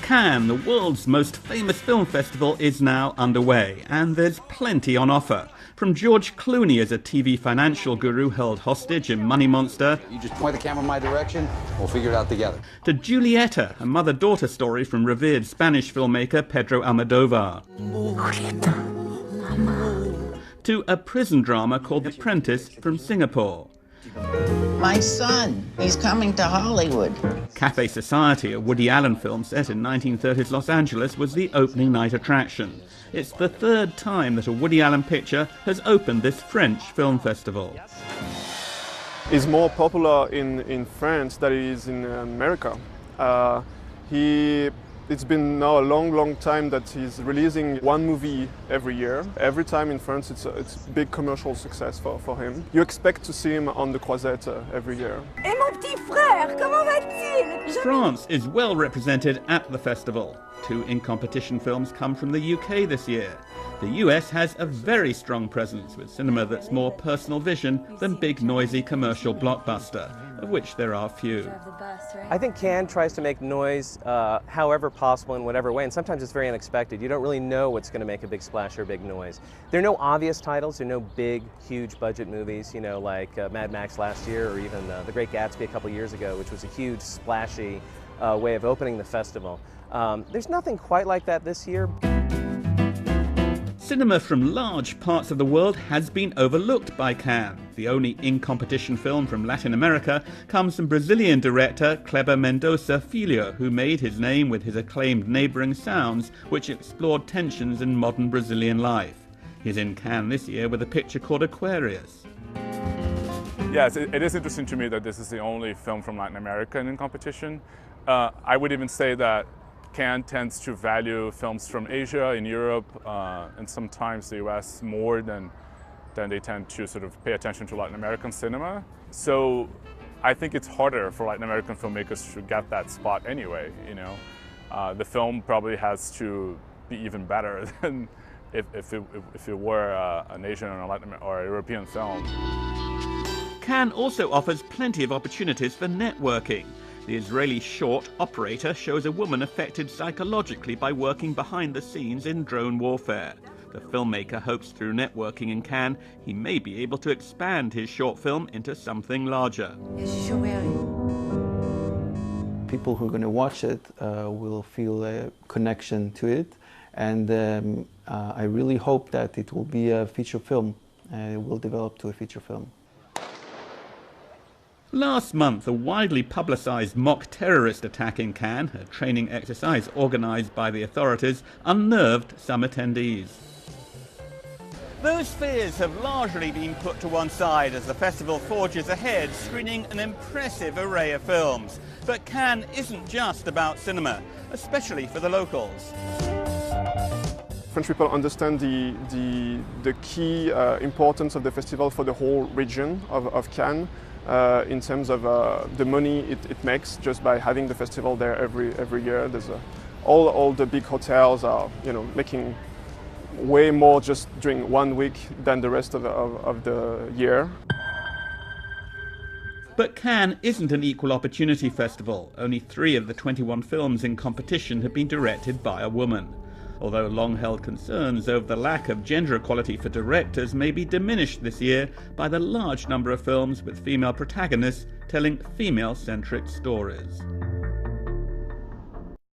Cannes, the world's most famous film festival, is now underway, and there's plenty on offer. From George Clooney as a TV financial guru held hostage in Money Monster, you just point the camera in my direction, we'll figure it out together, to Julieta, a mother-daughter story from revered Spanish filmmaker Pedro Almodovar, to a prison drama called The Apprentice from Singapore. My son, he's coming to Hollywood. Café Society, a Woody Allen film set in 1930s Los Angeles, was the opening night attraction. It's the third time that a Woody Allen picture has opened this French film festival. It's more popular in France than it is in America. It's been now a long time that he's releasing one movie every year. Every time in France it's a big commercial success for him. You expect to see him on the Croisette every year. Et mon petit frère, comment va-t-il? France is well represented at the festival. 2 in-competition films come from the UK this year. The US has a very strong presence with cinema that's more personal vision than big noisy commercial blockbuster, of which there are few. I think Cannes tries to make noise however possible in whatever way, and sometimes it's very unexpected. You don't really know what's going to make a big splash or a big noise. There are no obvious titles, there are no big, huge budget movies, you know, like Mad Max last year, or even The Great Gatsby a couple years ago, which was a huge, splashy way of opening the festival. There's nothing quite like that this year. Cinema from large parts of the world has been overlooked by Cannes. The only in-competition film from Latin America comes from Brazilian director Kleber Mendonça Filho, who made his name with his acclaimed Neighbouring Sounds, which explored tensions in modern Brazilian life. He's in Cannes this year with a picture called Aquarius. Yes, it is interesting to me that this is the only film from Latin America in competition. I would even say that Cannes tends to value films from Asia, in Europe, and sometimes the US more than they tend to sort of pay attention to Latin American cinema. So I think it's harder for Latin American filmmakers to get that spot anyway, you know. The film probably has to be even better than if it were an Asian or a European film. Cannes also offers plenty of opportunities for networking. The Israeli short Operator shows a woman affected psychologically by working behind the scenes in drone warfare. The filmmaker hopes through networking in Cannes he may be able to expand his short film into something larger. People who are going to watch it will feel a connection to it, and I really hope that it will be a feature film. It will develop to a feature film. Last month, a widely publicised mock terrorist attack in Cannes, a training exercise organised by the authorities, unnerved some attendees. Those fears have largely been put to one side as the festival forges ahead, screening an impressive array of films. But Cannes isn't just about cinema, especially for the locals. French people understand the key importance of the festival for the whole region of Cannes. In terms of the money it makes just by having the festival there every year. There's all the big hotels are, you know, making way more just during 1 week than the rest of the year. But Cannes isn't an equal opportunity festival. Only 3 of the 21 films in competition have been directed by a woman. Although long-held concerns over the lack of gender equality for directors may be diminished this year by the large number of films with female protagonists telling female-centric stories.